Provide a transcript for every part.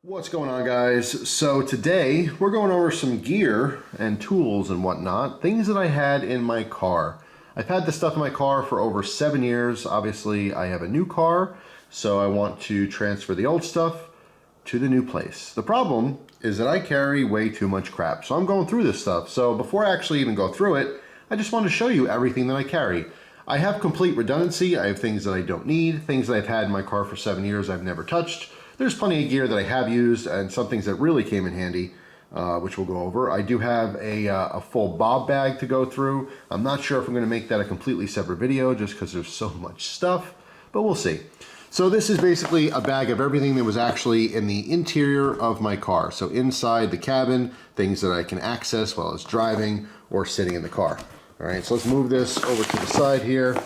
What's going on, guys? So today we're going over some gear and tools and whatnot, things that I had in my car. I've had this stuff in my car for over 7 years. Obviously I have a new car, so I want to transfer the old stuff to the new place. The problem is that I carry way too much crap, so I'm going through this stuff. So before I actually even go through it, I just want to show you everything that I carry. I have complete redundancy. I have things that I don't need, things that I've had in my car for 7 years I've never touched. There's plenty of gear that I have used and some things that really came in handy, which we'll go over. I do have a full bob bag to go through. I'm not sure if I'm going to make that a completely separate video just because there's so much stuff, but we'll see. So this is basically a bag of everything that was actually in the interior of my car. So inside the cabin, things that I can access while I was driving or sitting in the car. All right, so let's move this over to the side here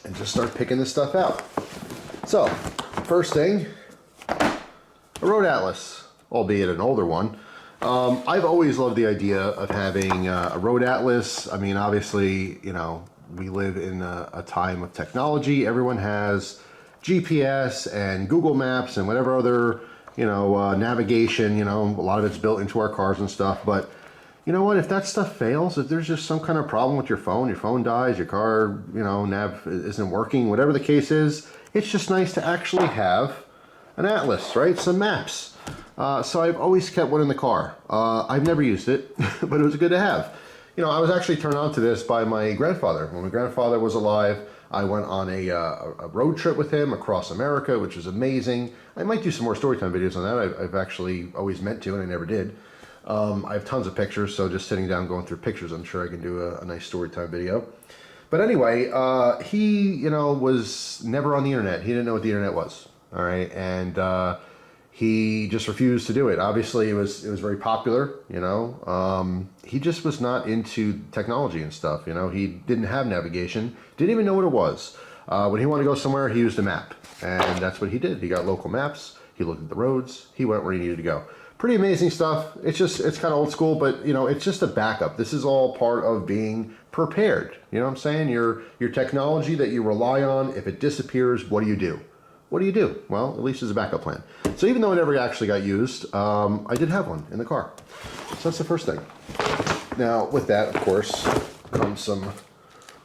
and just start picking this stuff out. So first thing, a road atlas, albeit an older one. I've always loved the idea of having a road atlas. I mean, obviously, you know, we live in a time of technology. Everyone has GPS and Google Maps and whatever other, you know, navigation, you know, a lot of it's built into our cars and stuff. But you know what, if that stuff fails, if there's just some kind of problem with your phone dies, your car, you know, nav isn't working, whatever the case is, it's just nice to actually have an atlas, right? Some maps. So I've always kept one in the car. I've never used it, but it was good to have. You know, I was actually turned on to this by my grandfather. When my grandfather was alive, I went on a road trip with him across America, which was amazing. I might do some more storytime videos on that. I've actually always meant to, and I never did. I have tons of pictures, so just sitting down going through pictures, I'm sure I can do a nice storytime video. But anyway, he, you know, was never on the internet. He didn't know what the internet was. All right, and he just refused to do it. Obviously, it was very popular, you know. He just was not into technology and stuff, you know. He didn't have navigation, didn't even know what it was. When he wanted to go somewhere, he used a map, and that's what he did. He got local maps, he looked at the roads, he went where he needed to go. Pretty amazing stuff. It's kind of old school, but you know, it's just a backup. This is all part of being prepared. You know what I'm saying? Your technology that you rely on, if it disappears, what do you do? What do you do? Well, at least as a backup plan. So even though it never actually got used, I did have one in the car. So that's the first thing. Now, with that, of course, comes some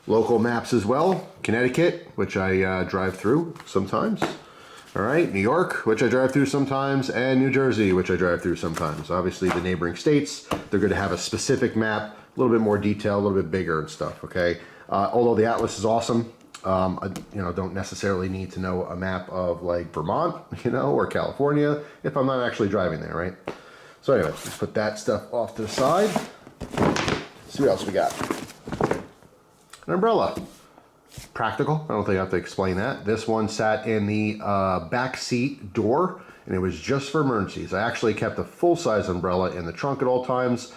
local maps as well. Connecticut, which I drive through sometimes. All right, New York, which I drive through sometimes, and New Jersey, which I drive through sometimes. Obviously, the neighboring states, they're going to have a specific map, a little bit more detail, a little bit bigger and stuff, okay? Although the atlas is awesome, I, you know, don't necessarily need to know a map of like Vermont, you know, or California if I'm not actually driving there, right? So anyway, let's put that stuff off to the side. See what else we got. An umbrella. Practical. I don't think I have to explain that. This one sat in the back seat door, and it was just for emergencies. I actually kept a full-size umbrella in the trunk at all times.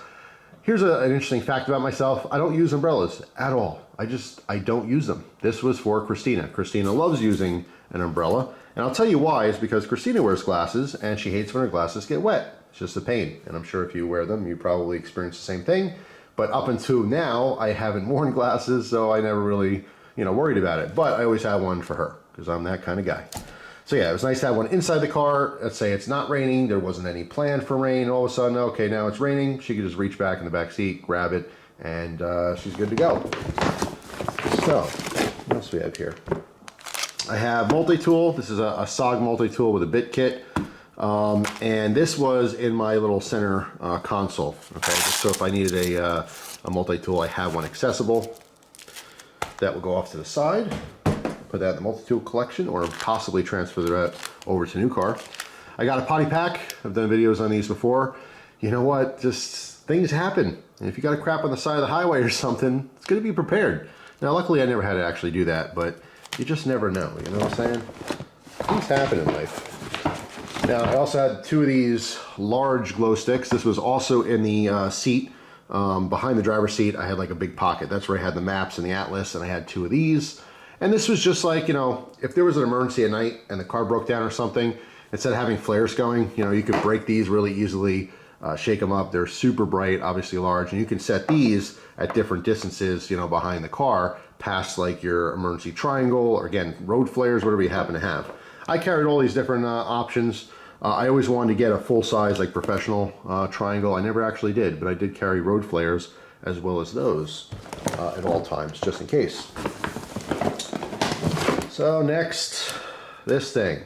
Here's an interesting fact about myself. I don't use umbrellas at all. I don't use them. This was for Christina. Christina loves using an umbrella, and I'll tell you why. Is because Christina wears glasses, and she hates when her glasses get wet. It's just a pain, and I'm sure if you wear them, you probably experience the same thing. But up until now, I haven't worn glasses, so I never really, you know, worried about it. But I always had one for her, because I'm that kind of guy. So yeah, it was nice to have one inside the car. Let's say it's not raining, there wasn't any plan for rain. All of a sudden, okay, now it's raining. She could just reach back in the back seat, grab it, and she's good to go. So, what else do we have here? I have multi-tool. This is a SOG Multi-Tool with a bit kit. And this was in my little center console. Okay, just so if I needed a multi-tool, I have one accessible. That will go off to the side. Put that in the multi-tool collection, or possibly transfer that over to new car. I got a Potty Pack. I've done videos on these before. You know what? Just things happen. And if you got a crap on the side of the highway or something, it's going to be prepared. Now, luckily, I never had to actually do that, but you just never know. You know what I'm saying? Things happen in life. Now, I also had two of these large glow sticks. This was also in the seat. Behind the driver's seat, I had like a big pocket. That's where I had the maps and the atlas, and I had two of these. And this was just like, you know, if there was an emergency at night and the car broke down or something, instead of having flares going, you know, you could break these really easily, shake them up. They're super bright, obviously large, and you can set these at different distances, you know, behind the car, past like your emergency triangle, or again, road flares, whatever you happen to have. I carried all these different options. I always wanted to get a full-size, like professional triangle. I never actually did, but I did carry road flares as well as those at all times, just in case. So next, this thing.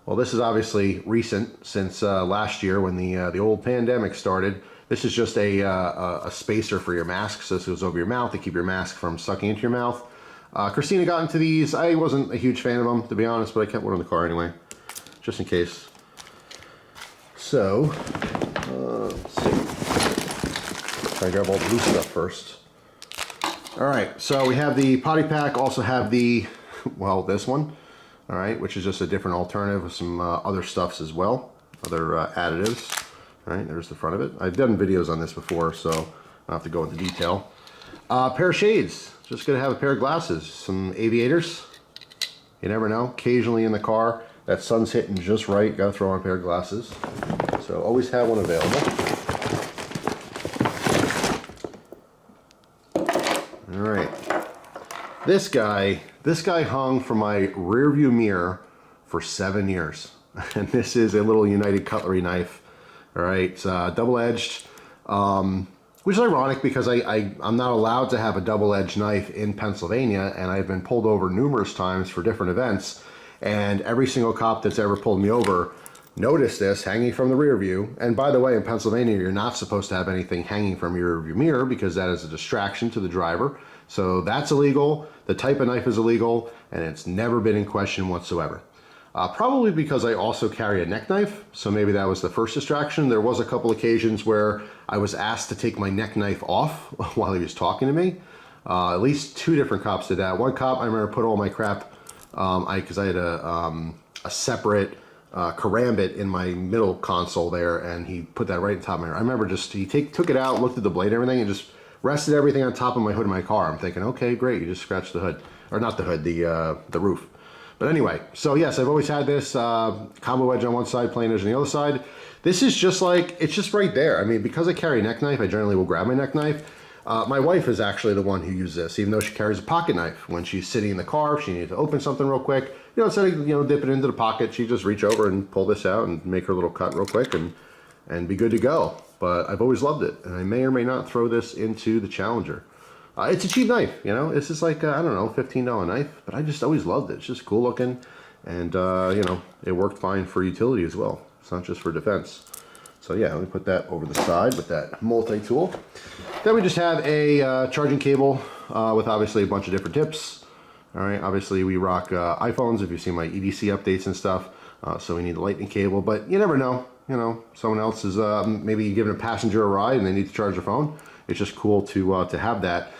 Well, this is obviously recent since last year when the old pandemic started. This is just a spacer for your mask, so this goes over your mouth to keep your mask from sucking into your mouth. Christina got into these. I wasn't a huge fan of them, to be honest, but I kept one in the car anyway, just in case. So, let's see. Try to grab all the loose stuff first. All right, so we have the Potty Pack, also have the, well, this one, all right, which is just a different alternative with some other stuffs as well, other additives. All right, there's the front of it. I've done videos on this before, so I don't have to go into detail. Pair of shades. Just gonna have a pair of glasses. Some aviators. You never know. Occasionally in the car, that sun's hitting just right. Gotta throw on a pair of glasses. So always have one available. All right. This guy hung from my rear view mirror for 7 years. And this is a little United cutlery knife. All right, it's double-edged, which is ironic because I'm not allowed to have a double-edged knife in Pennsylvania, and I've been pulled over numerous times for different events, and every single cop that's ever pulled me over noticed this hanging from the rear view. And by the way, in Pennsylvania, you're not supposed to have anything hanging from your rear view mirror because that is a distraction to the driver. So that's illegal, the type of knife is illegal, and it's never been in question whatsoever. Probably because I also carry a neck knife, so maybe that was the first distraction. There was a couple occasions where I was asked to take my neck knife off while he was talking to me. At least 2 different cops did that. One cop, I remember, put all my crap, because I had a separate karambit in my middle console there, and he put that right on top of my hair. I remember he took it out, looked at the blade and everything, and just rested everything on top of my hood of my car. I'm thinking, okay, great, you just scratched the hood. Or not the hood, the roof. But anyway, so yes, I've always had this combo wedge on one side, plain edge on the other side. This is just like, it's just right there. I mean, because I carry a neck knife, I generally will grab my neck knife. My wife is actually the one who uses this, even though she carries a pocket knife. When she's sitting in the car, if she needs to open something real quick, instead of, dip it into the pocket, she just reach over and pull this out and make her little cut real quick and be good to go. But I've always loved it, and I may or may not throw this into the Challenger. It's a cheap knife, This is like, I don't know, $15 knife, but I just always loved it. It's just cool looking, and, it worked fine for utility as well. It's not just for defense. So yeah, let me put that over the side with that multi-tool. Then we just have a charging cable with obviously a bunch of different tips. All right, obviously we rock iPhones if you see my EDC updates and stuff, so we need a lightning cable, but you never know. Someone else is maybe giving a passenger a ride and they need to charge their phone. It's just cool to have that.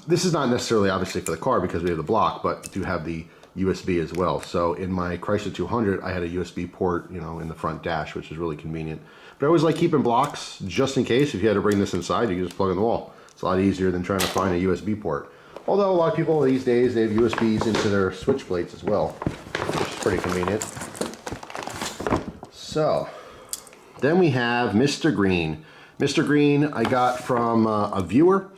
This is not necessarily obviously for the car because we have the block, but do have the USB as well. So in my Chrysler 200, I had a USB port, in the front dash, which is really convenient. But I always like keeping blocks just in case. If you had to bring this inside, you can just plug in the wall. It's a lot easier than trying to find a USB port. Although a lot of people these days, they have USBs into their switch plates as well, which is pretty convenient. So then we have Mr. Green. Mr. Green I got from a viewer,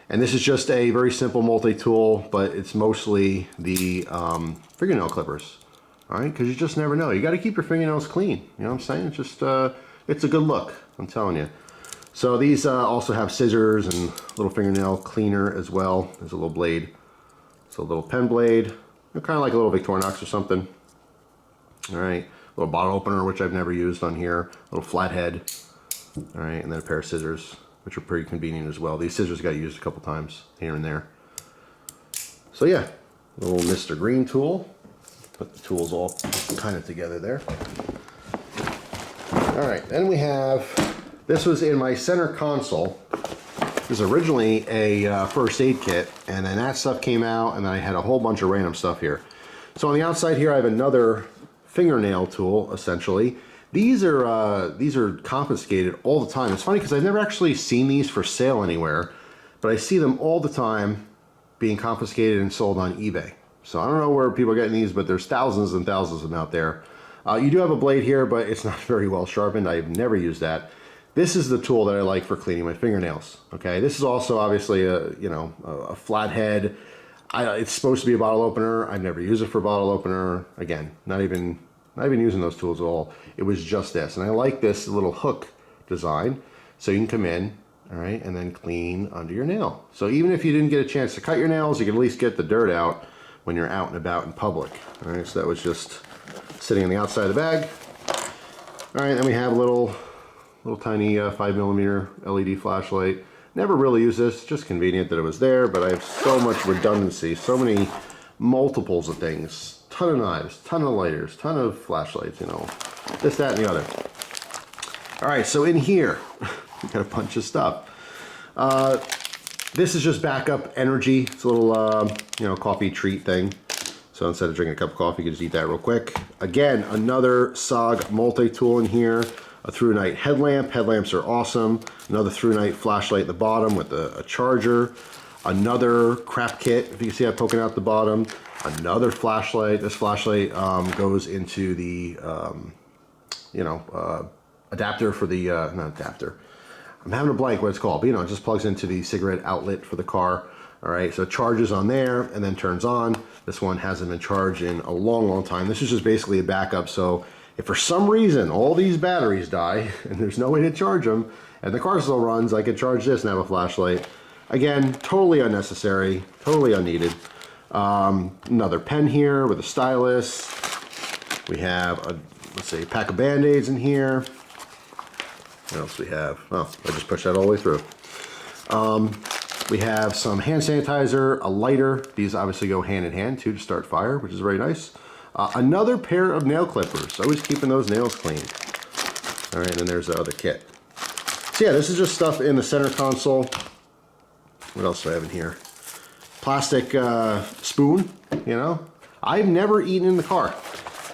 and this is just a very simple multi-tool, but it's mostly the fingernail clippers. All right, because you just never know. You got to keep your fingernails clean. You know what I'm saying? It's just it's a good look, I'm telling you. So these also have scissors and little fingernail cleaner as well. There's a little blade. It's a little pen blade. Kind of like a little Victorinox or something. All right, a little bottle opener, which I've never used on here. A little flathead. All right, and then a pair of scissors, which are pretty convenient as well. These scissors got used a couple times here and there. So yeah, little Mr. Green tool. Put the tools all kind of together there. All right, then we have, this was in my center console. This was originally a first aid kit, and then that stuff came out, and then I had a whole bunch of random stuff here. So on the outside here, I have another fingernail tool, essentially. These are confiscated all the time. It's funny because I've never actually seen these for sale anywhere, but I see them all the time being confiscated and sold on eBay. So I don't know where people are getting these, but there's thousands and thousands of them out there. You do have a blade here, but it's not very well sharpened. I've never used that. This is the tool that I like for cleaning my fingernails. Okay, this is also obviously a flathead. It's supposed to be a bottle opener. I've never used it for a bottle opener. Again, not even not even using those tools at all. It was just this. And I like this little hook design. So you can come in, all right, and then clean under your nail. So even if you didn't get a chance to cut your nails, you can at least get the dirt out when you're out and about in public. All right, so that was just sitting on the outside of the bag. All right, then we have a little tiny 5mm LED flashlight. Never really use this, just convenient that it was there, but I have so much redundancy, so many multiples of things. Ton of knives, ton of lighters, ton of flashlights, you know, this, that, and the other. All right, so in here, we got a bunch of stuff. This is just backup energy. It's a little, you know, coffee treat thing. So instead of drinking a cup of coffee, you can just eat that real quick. Again, another SOG Multi-Tool in here. A through-night headlamp. Headlamps are awesome. Another through-night flashlight at the bottom with a charger. Another crap kit, if you can see that poking out the bottom. Another flashlight. This flashlight goes into the, you know, adapter for the, not adapter. I'm having a blank what it's called, but you know, it just plugs into the cigarette outlet for the car. All right, so it charges on there and then turns on. This one hasn't been charged in a long, long time. This is just basically a backup. So if for some reason all these batteries die and there's no way to charge them and the car still runs, I can charge this and have a flashlight. Again, totally unnecessary, totally unneeded. Another pen here with a stylus. We have a, let's see, pack of Band-Aids in here. What else we have? Oh, I just pushed that all the way through. We have some hand sanitizer, a lighter. These obviously go hand in hand too to start fire, which is very nice. Another pair of nail clippers. Always keeping those nails clean. All right, and then there's the other kit. So yeah, this is just stuff in the center console. What else do I have in here? Plastic spoon, you know. I've never eaten in the car.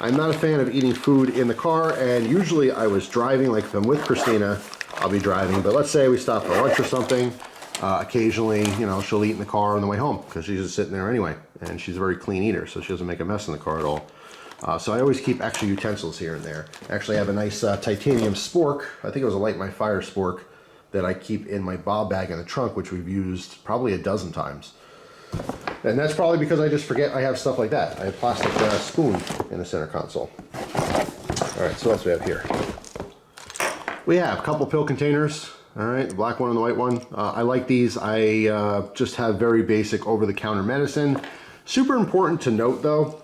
I'm not a fan of eating food in the car, and usually I was driving, like if I'm with Christina, I'll be driving, but let's say we stop for lunch or something. Occasionally, you know, she'll eat in the car on the way home because she's just sitting there anyway, and she's a very clean eater, so she doesn't make a mess in the car at all. So I always keep extra utensils here and there. Actually, I have a nice titanium spork. I think it was a Light My Fire spork that I keep in my bob bag in the trunk, which we've used probably a dozen times. And that's probably because I just forget I have stuff like that. I have plastic spoon in the center console. All right, so what else do we have here? We have a couple pill containers. All right, the black one and the white one. I like these. I just have very basic over-the-counter medicine. Super important to note, though,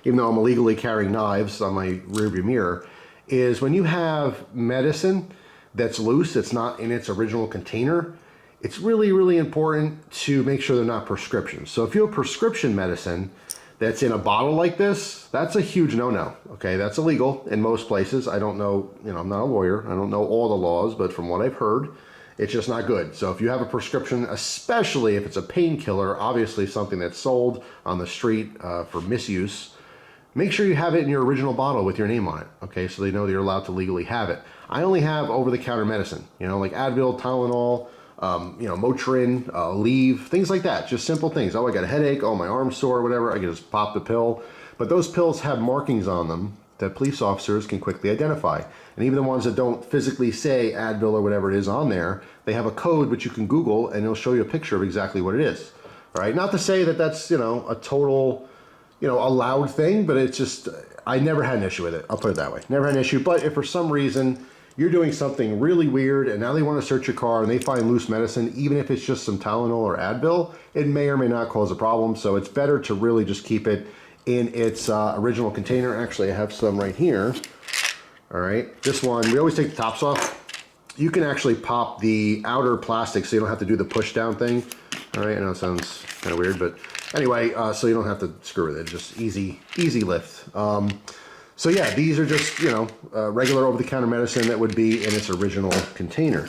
even though I'm illegally carrying knives on my rearview mirror, is when you have medicine that's loose, it's not in its original container, it's really, really important to make sure they're not prescriptions. So if you have prescription medicine that's in a bottle like this, that's a huge no-no, okay? That's illegal in most places. I don't know, you know, I'm not a lawyer. I don't know all the laws, but from what I've heard, it's just not good. So if you have a prescription, especially if it's a painkiller, obviously something that's sold on the street for misuse, make sure you have it in your original bottle with your name on it, okay? So they know that you're allowed to legally have it. I only have over-the-counter medicine, you know, like Advil, Tylenol, you know, Motrin, Reeve, things like that. Just simple things. Oh, I got a headache. Oh, my arm's sore, whatever. I can just pop the pill. But those pills have markings on them that police officers can quickly identify. And even the ones that don't physically say Advil or whatever it is on there, they have a code which you can Google and it'll show you a picture of exactly what it is. All right. Not to say that that's, you know, a total, you know, allowed thing, but it's just, I never had an issue with it. I'll put it that way. Never had an issue. But if for some reason you're doing something really weird and now they want to search your car and they find loose medicine, even if it's just some Tylenol or Advil, it may or may not cause a problem. So it's better to really just keep it in its original container. Actually, I have some right here. All right, this one, we always take the tops off. You can actually pop the outer plastic so you don't have to do the push down thing. All right, I know it sounds kind of weird, but anyway, so you don't have to screw with it, just easy lift. So yeah, these are just, you know, regular over-the-counter medicine that would be in its original container.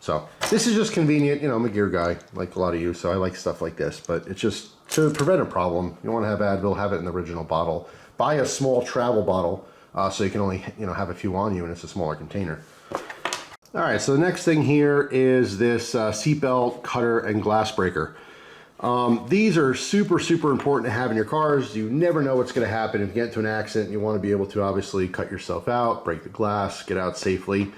So this is just convenient. You know, I'm a gear guy, like a lot of you, so I like stuff like this. But it's just to prevent a problem. You want to have Advil, have it in the original bottle. Buy a small travel bottle so you can only, you know, have a few on you and it's a smaller container. All right, so the next thing here is this seatbelt cutter and glass breaker. These are super, super important to have in your cars. You never know what's going to happen. If you get into an accident, you want to be able to obviously cut yourself out, break the glass, get out safely.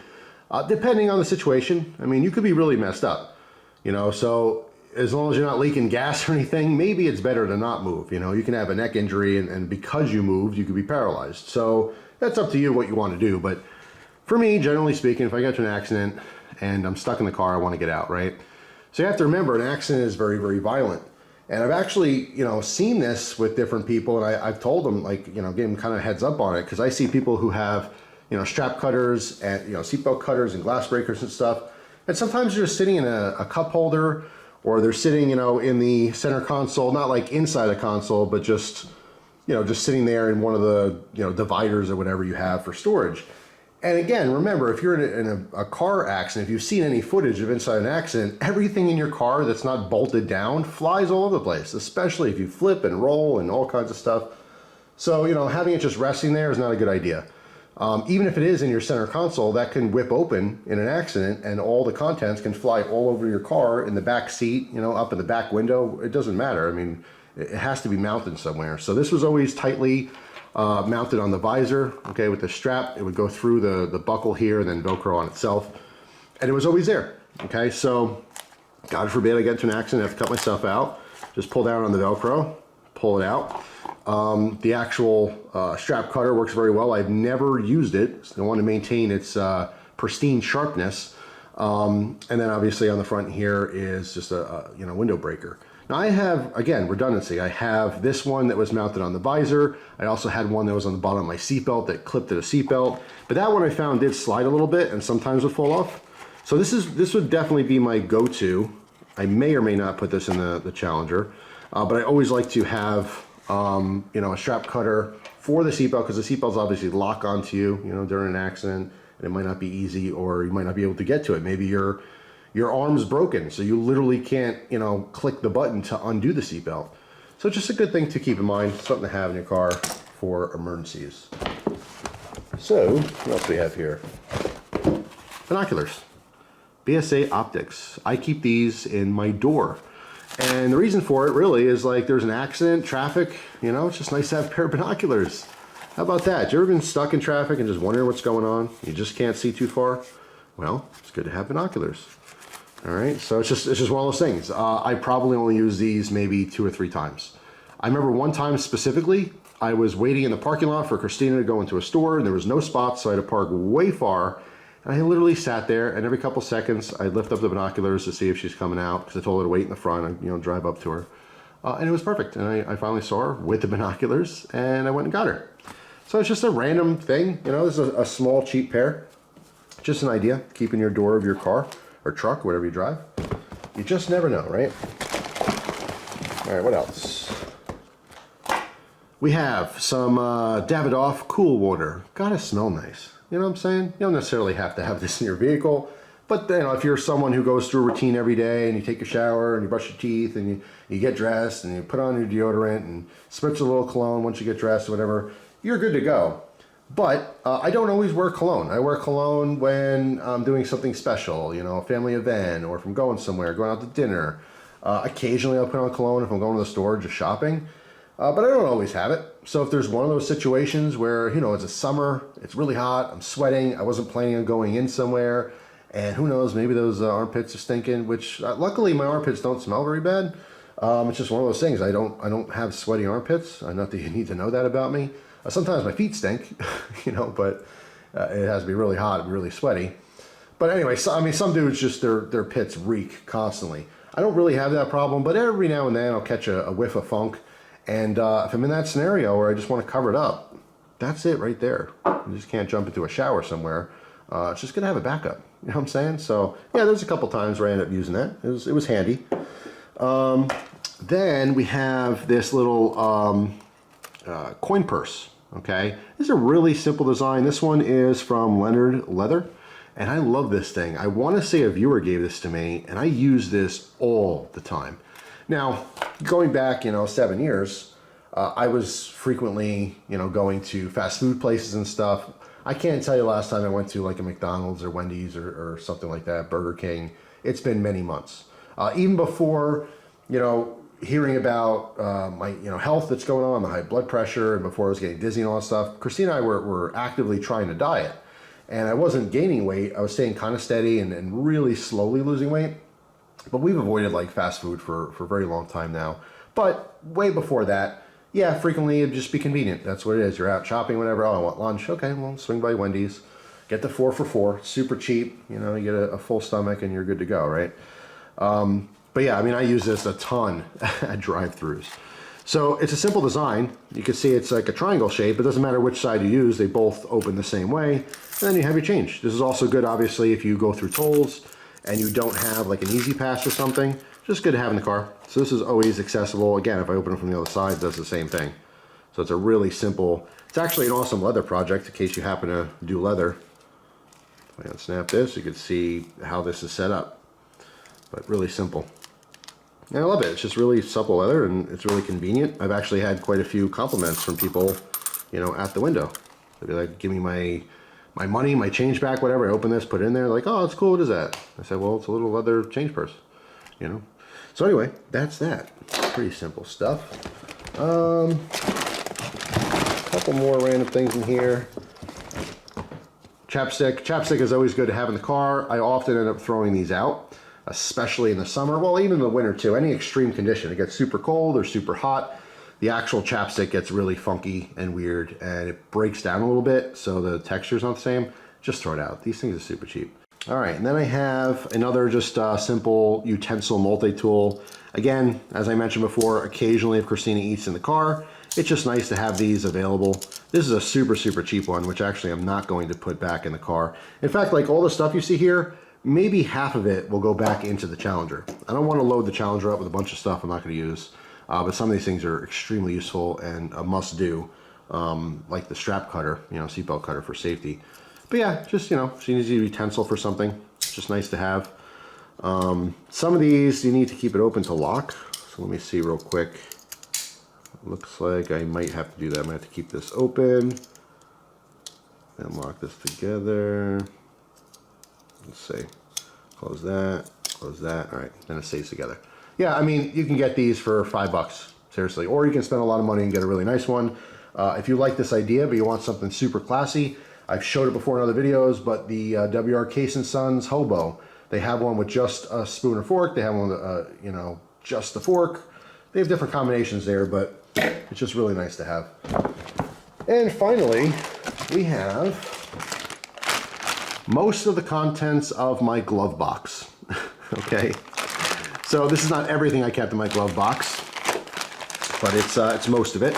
Depending on the situation, I mean, you could be really messed up, you know, so as long as you're not leaking gas or anything, maybe it's better to not move. You know, you can have a neck injury, and because you moved, you could be paralyzed. So that's up to you what you want to do. But for me, generally speaking, if I get to an accident and I'm stuck in the car, I want to get out, right? So you have to remember, an accident is very, very violent. And I've actually, you know, seen this with different people, and I've told them, like, you know, give them kind of heads up on it, because I see people who have, you know, strap cutters and, you know, seatbelt cutters and glass breakers and stuff. And sometimes they're just sitting in a cup holder, or they're sitting, you know, in the center console, not like inside the console, but just, you know, just sitting there in one of the, you know, dividers or whatever you have for storage. And again, remember, if you're in a car accident, if you've seen any footage of inside an accident, everything in your car that's not bolted down flies all over the place, especially if you flip and roll and all kinds of stuff. So, you know, having it just resting there is not a good idea. Even if it is in your center console, that can whip open in an accident, and all the contents can fly all over your car, in the back seat, you know, up in the back window. It doesn't matter. I mean, it has to be mounted somewhere. So this was always tightly mounted on the visor, okay, with the strap. It would go through the buckle here and then Velcro on itself. And it was always there, okay? So, God forbid I get into an accident, I have to cut myself out. Just pull down on the Velcro, pull it out. The actual strap cutter works very well. I've never used it. So I want to maintain its pristine sharpness. And then obviously on the front here is just a you know, window breaker. Now I have, again, redundancy. I have this one that was mounted on the visor. I also had one that was on the bottom of my seatbelt that clipped to the seatbelt. But that one I found did slide a little bit and sometimes would fall off. So this would definitely be my go-to. I may or may not put this in the Challenger, but I always like to have you know, a strap cutter for the seatbelt, because the seatbelts obviously lock onto you, you know, during an accident, and it might not be easy, or you might not be able to get to it. Maybe your arm's broken, so you literally can't, you know, click the button to undo the seatbelt. So just a good thing to keep in mind, something to have in your car for emergencies. So what else do we have here? Binoculars, Bsa Optics. I keep these in my door. And the reason for it really is, like, there's an accident, traffic, you know, it's just nice to have a pair of binoculars. How about that? You ever been stuck in traffic and just wondering what's going on? You just can't see too far? Well, it's good to have binoculars. All right, so it's just one of those things. I probably only use these maybe 2 or 3 times. I remember one time specifically, I was waiting in the parking lot for Christina to go into a store, and there was no spots, so I had to park way far. And I literally sat there, and every couple seconds, I'd lift up the binoculars to see if she's coming out, because I told her to wait in the front and, you know, drive up to her. And it was perfect. And I finally saw her with the binoculars, and I went and got her. So it's just a random thing. You know, this is a small, cheap pair. Just an idea, keep in your door of your car or truck, whatever you drive. You just never know, right? All right, what else? We have some Davidoff cool water. Gotta smell nice. You know what I'm saying? You don't necessarily have to have this in your vehicle, but, you know, if you're someone who goes through a routine every day, and you take a shower and you brush your teeth and you get dressed and you put on your deodorant and spritz a little cologne once you get dressed or whatever, you're good to go. But I don't always wear cologne. I wear cologne when I'm doing something special, you know, a family event, or if I'm going somewhere, going out to dinner. Occasionally I'll put on cologne if I'm going to the store just shopping. But I don't always have it. So if there's one of those situations where, you know, it's a summer, it's really hot, I'm sweating, I wasn't planning on going in somewhere, and who knows, maybe those armpits are stinking, which luckily my armpits don't smell very bad. It's just one of those things. I don't have sweaty armpits. Not that you need to know that about me. Sometimes my feet stink, you know, but it has to be really hot and really sweaty. But anyway, so, I mean, some dudes just, their pits reek constantly. I don't really have that problem, but every now and then I'll catch a whiff of funk. And if I'm in that scenario where I just want to cover it up, that's it right there. You just can't jump into a shower somewhere. It's just gonna have a backup. You know what I'm saying? So yeah, there's a couple times where I ended up using that. It was handy. Then we have this little coin purse. Okay, this is a really simple design. This one is from Leonard Leather, and I love this thing. I want to say a viewer gave this to me, and I use this all the time. Now, going back, you know, 7 years, I was frequently, you know, going to fast food places and stuff. I can't tell you last time I went to like a McDonald's or Wendy's or something like that, Burger King. It's been many months. Even before, you know, hearing about my, you know, health that's going on, the high blood pressure, and before I was getting dizzy and all that stuff, Christina and I were actively trying to diet. And I wasn't gaining weight. I was staying kind of steady and really slowly losing weight. But we've avoided like fast food for a very long time now. But way before that, yeah, frequently it'd just be convenient. That's what it is. You're out shopping, whatever. Oh, I want lunch. Okay, well, swing by Wendy's. Get the 4 for $4. Super cheap. You know, you get a full stomach and you're good to go, right? But yeah, I mean, I use this a ton at drive-thrus. So it's a simple design. You can see it's like a triangle shape. It doesn't matter which side you use. They both open the same way. And then you have your change. This is also good, obviously, if you go through tolls and you don't have like an easy pass or something. Just good to have in the car. So this is always accessible. Again, if I open it from the other side, it does the same thing. So it's a really simple, it's actually an awesome leather project in case you happen to do leather. If I unsnap this, you can see how this is set up. But really simple. And I love it. It's just really supple leather and it's really convenient. I've actually had quite a few compliments from people, you know, at the window. They'd be like, give me my money, my change back, whatever. I open this, put it in there, like, oh, it's cool, what is that? I said, well, it's a little leather change purse, you know? So anyway, that's that. Pretty simple stuff. A couple more random things in here. Chapstick. Chapstick is always good to have in the car. I often end up throwing these out, especially in the summer. Well, even in the winter too. Any extreme condition. It gets super cold or super hot. The actual chapstick gets really funky and weird and it breaks down a little bit, so the texture's not the same. Just throw it out. These things are super cheap. All right, and then I have another just simple utensil multi-tool. Again, as I mentioned before, occasionally if Christina eats in the car, it's just nice to have these available. This is a super, super cheap one, which actually I'm not going to put back in the car. In fact, like all the stuff you see here, maybe half of it will go back into the Challenger. I don't want to load the Challenger up with a bunch of stuff I'm not going to use, but some of these things are extremely useful and a must-do, like the strap cutter, you know, seatbelt cutter for safety. But yeah, just, you know, she needs a utensil for something. It's just nice to have. Some of these, you need to keep it open to lock. So let me see real quick. Looks like I might have to do that. I might have to keep this open and lock this together. Let's see. Close that, close that. All right, then it stays together. Yeah, I mean, you can get these for $5, seriously. Or you can spend a lot of money and get a really nice one. If you like this idea, but you want something super classy, I've showed it before in other videos, but the WRK & Sons Hobo, they have one with just a spoon or fork. They have one with, you know, just the fork. They have different combinations there, but it's just really nice to have. And finally, we have most of the contents of my glove box. Okay, so this is not everything I kept in my glove box, but it's most of it.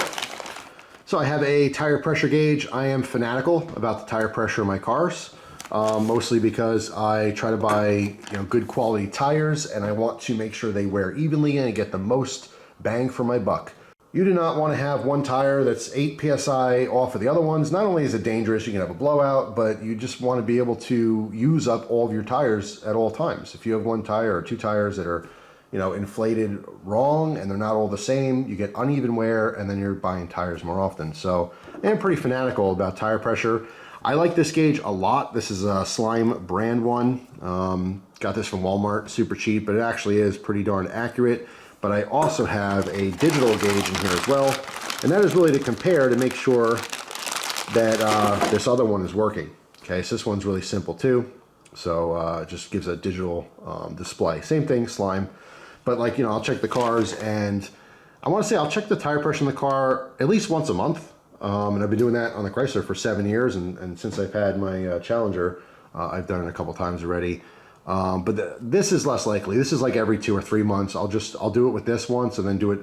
So I have a tire pressure gauge. I am fanatical about the tire pressure in my cars, mostly because I try to buy, you know, good quality tires, and I want to make sure they wear evenly and get the most bang for my buck. You do not want to have one tire that's 8 psi off of the other ones. Not only is it dangerous, you can have a blowout, but you just want to be able to use up all of your tires at all times. If you have one tire or two tires that are, you know, inflated wrong and they're not all the same, you get uneven wear, and then you're buying tires more often. So I'm pretty fanatical about tire pressure. I like this gauge a lot. This is a Slime brand one. Got this from Walmart, super cheap, but it actually is pretty darn accurate. But I also have a digital gauge in here as well, and that is really to compare to make sure that this other one is working. Okay, so this one's really simple too. So it just gives a digital display. Same thing, Slime. But like, you know, I'll check the cars, and I want to say I'll check the tire pressure in the car at least once a month. And I've been doing that on the Chrysler for 7 years, and since I've had my Challenger, I've done it a couple times already. But this is less likely. This is like every 2 or 3 months. I'll do it with this once and then do it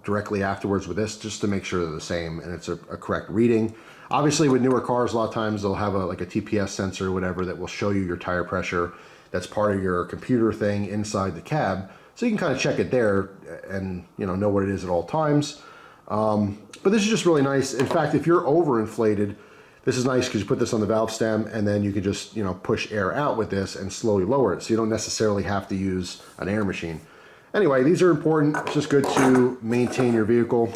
directly afterwards with this, just to make sure they're the same and it's a correct reading. Obviously, with newer cars, a lot of times they'll have like a TPS sensor or whatever that will show you your tire pressure. That's part of your computer thing inside the cab. So you can kind of check it there and, you know what it is at all times. But this is just really nice. In fact, if you're overinflated, this is nice because you put this on the valve stem and then you can just, you know, push air out with this and slowly lower it. So you don't necessarily have to use an air machine. Anyway, these are important. It's just good to maintain your vehicle.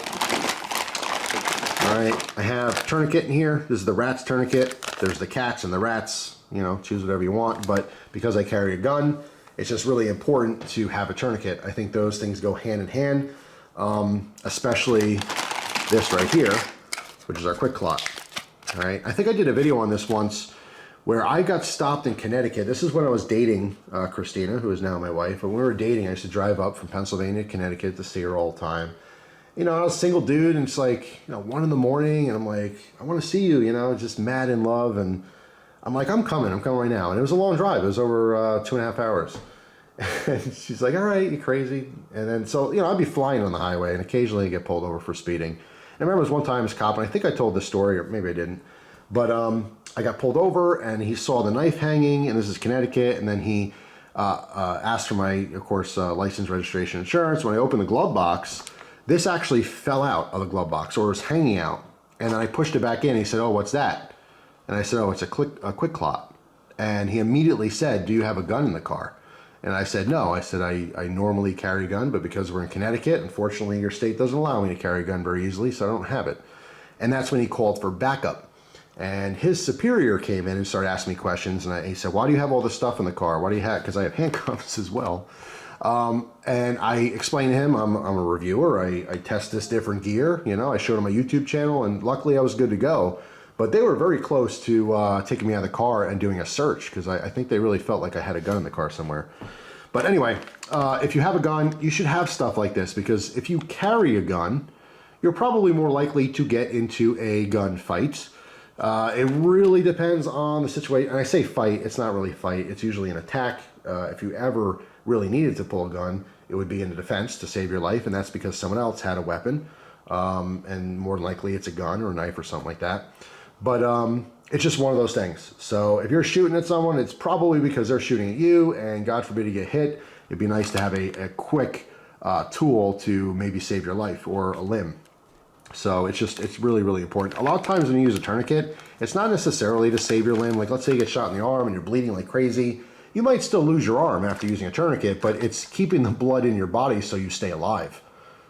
All right, I have tourniquet in here. This is the rat's tourniquet. There's the cats and the rats, you know, choose whatever you want. But because I carry a gun, it's just really important to have a tourniquet. I think those things go hand in hand, especially this right here, which is our quick clot. All right, I think I did a video on this once where I got stopped in Connecticut. This is when I was dating Christina, who is now my wife. When we were dating, I used to drive up from Pennsylvania to Connecticut to see her all the time. You know, I was a single dude, and it's like, 1 in the morning, and I'm like, I want to see you, just mad in love, and I'm like, I'm coming right now. And it was a long drive. It was over 2.5 hours. And she's like, all right, you crazy. And then, so, I'd be flying on the highway, and occasionally I get pulled over for speeding. And I remember there was one time this cop, and I think I told this story, or maybe I didn't, but I got pulled over, and he saw the knife hanging, and this is Connecticut, and then he asked for my, of course, license, registration, insurance. When I opened the glove box, this actually fell out of the glove box, or was hanging out. And then I pushed it back in. He said, oh, what's that? And I said, oh, it's a quick clot. And he immediately said, do you have a gun in the car? And I said, no. I said, I normally carry a gun, but because we're in Connecticut, unfortunately, your state doesn't allow me to carry a gun very easily, so I don't have it. And that's when he called for backup. And his superior came in and started asking me questions. And he said, why do you have all this stuff in the car? Why do you have, because I have handcuffs as well. And I explained to him, I'm a reviewer. I test this different gear. I showed him my YouTube channel, and luckily I was good to go. But they were very close to taking me out of the car and doing a search, because I think they really felt like I had a gun in the car somewhere. But anyway, if you have a gun, you should have stuff like this, because if you carry a gun, you're probably more likely to get into a gun fight. It really depends on the situation. And I say fight, it's not really fight. It's usually an attack. If you ever really needed to pull a gun, it would be in a defense to save your life, and that's because someone else had a weapon, and more than likely it's a gun or a knife or something like that. But it's just one of those things. So if you're shooting at someone, it's probably because they're shooting at you, and God forbid you get hit. It'd be nice to have a quick tool to maybe save your life or a limb. So it's really, really important. A lot of times when you use a tourniquet, it's not necessarily to save your limb. Like, let's say you get shot in the arm and you're bleeding like crazy. You might still lose your arm after using a tourniquet, but it's keeping the blood in your body so you stay alive.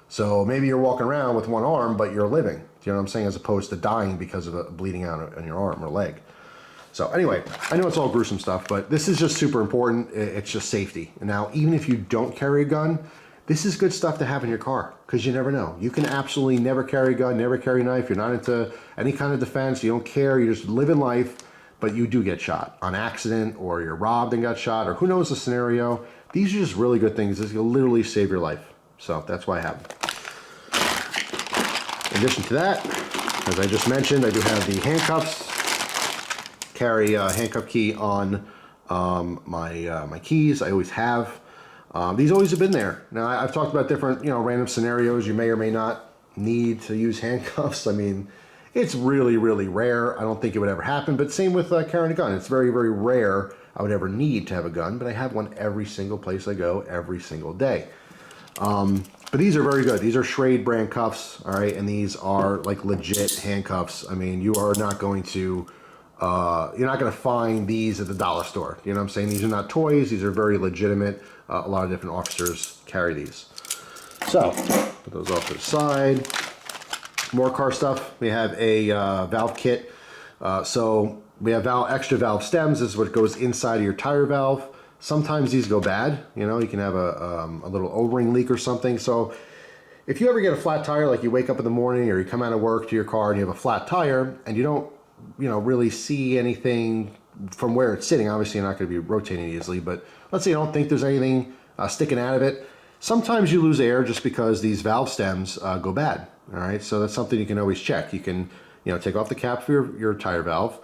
So maybe you're walking around with one arm, but you're living. Do you know what I'm saying? As opposed to dying because of a bleeding out on your arm or leg. So anyway, I know it's all gruesome stuff, but this is just super important. It's just safety. And now, even if you don't carry a gun, this is good stuff to have in your car, because you never know. You can absolutely never carry a gun, never carry a knife. You're not into any kind of defense. You don't care. You're just living life, but you do get shot on accident, or you're robbed and got shot, or who knows the scenario. These are just really good things. This will literally save your life. So that's why I have them. In addition to that, as I just mentioned, I do have the handcuffs. Carry a handcuff key on my keys. I always have. These always have been there. Now, I've talked about different, random scenarios. You may or may not need to use handcuffs. I mean, it's really, really rare. I don't think it would ever happen, but same with carrying a gun. It's very, very rare I would ever need to have a gun, but I have one every single place I go, every single day. But these are very good. These are Schrade brand cuffs, all right, and these are like legit handcuffs. I mean, you are not going to, you're not going to find these at the dollar store. You know what I'm saying? These are not toys. These are very legitimate. A lot of different officers carry these. So, put those off to the side. More car stuff. We have a valve kit. So we have extra valve stems. This is what goes inside of your tire valve. Sometimes these go bad. You can have a little O-ring leak or something. So if you ever get a flat tire, like you wake up in the morning or you come out of work to your car and you have a flat tire and you don't, really see anything from where it's sitting. Obviously, you're not going to be rotating easily, but let's say you don't think there's anything sticking out of it. Sometimes you lose air just because these valve stems go bad. All right, so that's something you can always check. You can, take off the cap for your tire valve.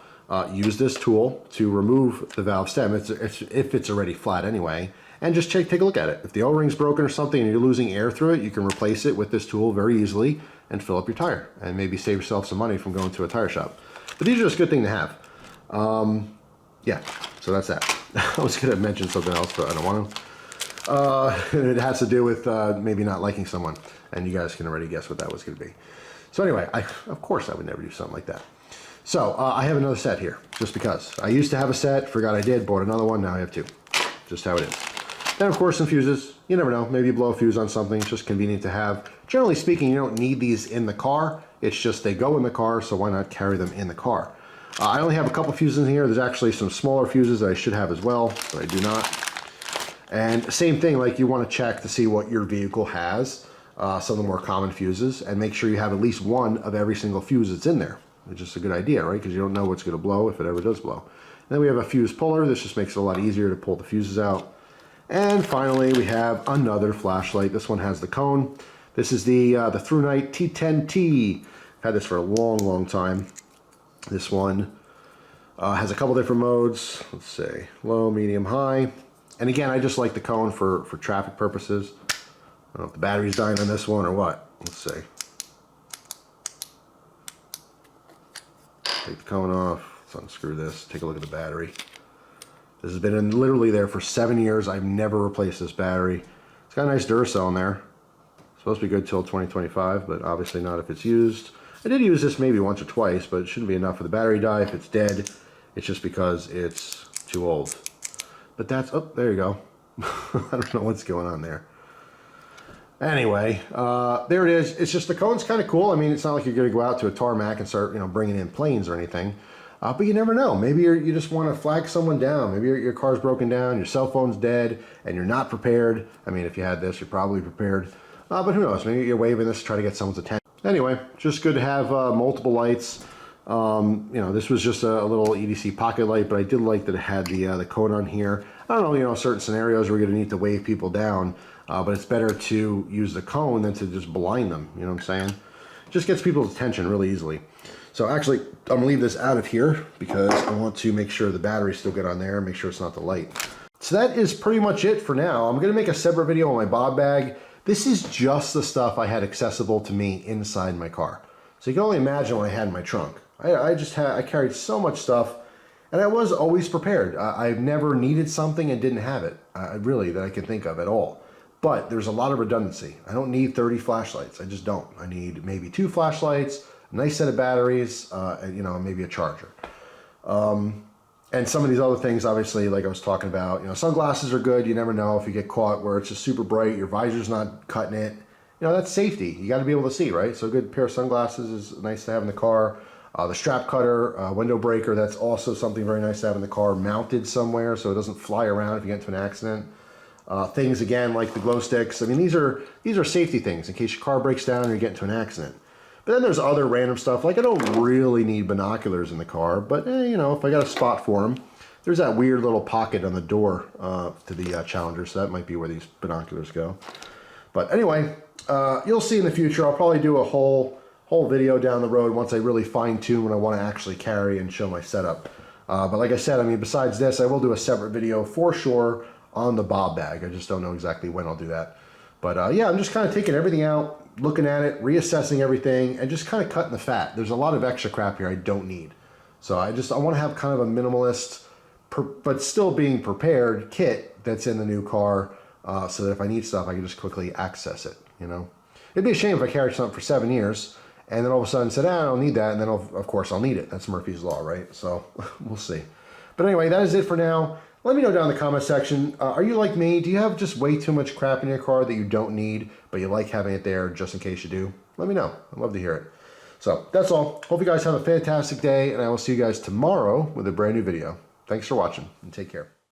Use this tool to remove the valve stem if it's already flat anyway, and just take a look at it. If the O-ring's broken or something and you're losing air through it, you can replace it with this tool very easily and fill up your tire and maybe save yourself some money from going to a tire shop. But these are just a good thing to have. Yeah, so that's that. I was going to mention something else, but I don't want to. It has to do with maybe not liking someone, and you guys can already guess what that was going to be. So anyway, of course I would never do something like that. So I have another set here, just because. I used to have a set, forgot I did, bought another one, now I have two. Just how it is. Then of course some fuses. You never know, maybe you blow a fuse on something, it's just convenient to have. Generally speaking, you don't need these in the car. It's just they go in the car, so why not carry them in the car? I only have a couple fuses in here. There's actually some smaller fuses that I should have as well, but I do not. And same thing, like you want to check to see what your vehicle has, some of the more common fuses, and make sure you have at least one of every single fuse that's in there. It's just a good idea, right? Because you don't know what's going to blow if it ever does blow. then we have a fuse puller. This just makes it a lot easier to pull the fuses out. And finally, we have another flashlight. This one has the cone. This is the Tourniquet T10T. I've had this for a long, long time. This one has a couple different modes. Let's say low, medium, high. And again, I just like the cone for traffic purposes. I don't know if the battery's dying on this one or what. Let's see. Take the cone off. Let's unscrew this. Take a look at the battery. This has been literally there for 7 years. I've never replaced this battery. It's got a nice Duracell in there. It's supposed to be good till 2025, but obviously not if it's used. I did use this maybe once or twice, but it shouldn't be enough for the battery die. If it's dead, it's just because it's too old. But that's, oh, there you go. I don't know what's going on there. Anyway, there it is. It's just the cone's kind of cool. I mean, it's not like you're going to go out to a tarmac and start, bringing in planes or anything. But you never know. Maybe you just want to flag someone down. Maybe your car's broken down, your cell phone's dead, and you're not prepared. I mean, if you had this, you're probably prepared. But who knows? Maybe you're waving this to try to get someone's attention. Anyway, just good to have multiple lights. This was just a little EDC pocket light, but I did like that it had the cone on here. I don't know, certain scenarios where you're going to need to wave people down, but it's better to use the cone than to just blind them. You know what I'm saying? It just gets people's attention really easily. So actually, I'm going to leave this out of here because I want to make sure the battery's still good on there, make sure it's not the light. So that is pretty much it for now. I'm going to make a separate video on my bob bag. This is just the stuff I had accessible to me inside my car. So you can only imagine what I had in my trunk. I carried so much stuff, and I was always prepared. I've never needed something and didn't have it, really, that I can think of at all. But there's a lot of redundancy. I don't need 30 flashlights. I just don't. I need maybe 2 flashlights, a nice set of batteries, and maybe a charger. And some of these other things, obviously, like I was talking about, sunglasses are good. You never know if you get caught where it's just super bright, your visor's not cutting it. That's safety. You got to be able to see, right? So a good pair of sunglasses is nice to have in the car. The strap cutter, window breaker, that's also something very nice to have in the car, mounted somewhere so it doesn't fly around if you get into an accident. Things, again, like the glow sticks. I mean, these are safety things in case your car breaks down or you get into an accident. But then there's other random stuff, like I don't really need binoculars in the car, but if I got a spot for them, there's that weird little pocket on the door to the Challenger, so that might be where these binoculars go. But anyway, you'll see in the future, I'll probably do a whole video down the road once I really fine-tune what I want to actually carry and show my setup. But like I said, I mean, besides this, I will do a separate video for sure on the bob bag. I just don't know exactly when I'll do that. But yeah, I'm just kind of taking everything out, looking at it, reassessing everything, and just kind of cutting the fat. There's a lot of extra crap here I don't need. So I want to have kind of a minimalist, but still being prepared kit that's in the new car, so that if I need stuff, I can just quickly access it, It'd be a shame if I carried something for 7 years, and then all of a sudden said, I don't need that, and then of course I'll need it. That's Murphy's Law, right? So we'll see. But anyway, that is it for now. Let me know down in the comment section, are you like me? Do you have just way too much crap in your car that you don't need, but you like having it there just in case you do? Let me know. I'd love to hear it. So that's all. Hope you guys have a fantastic day, and I will see you guys tomorrow with a brand new video. Thanks for watching, and take care.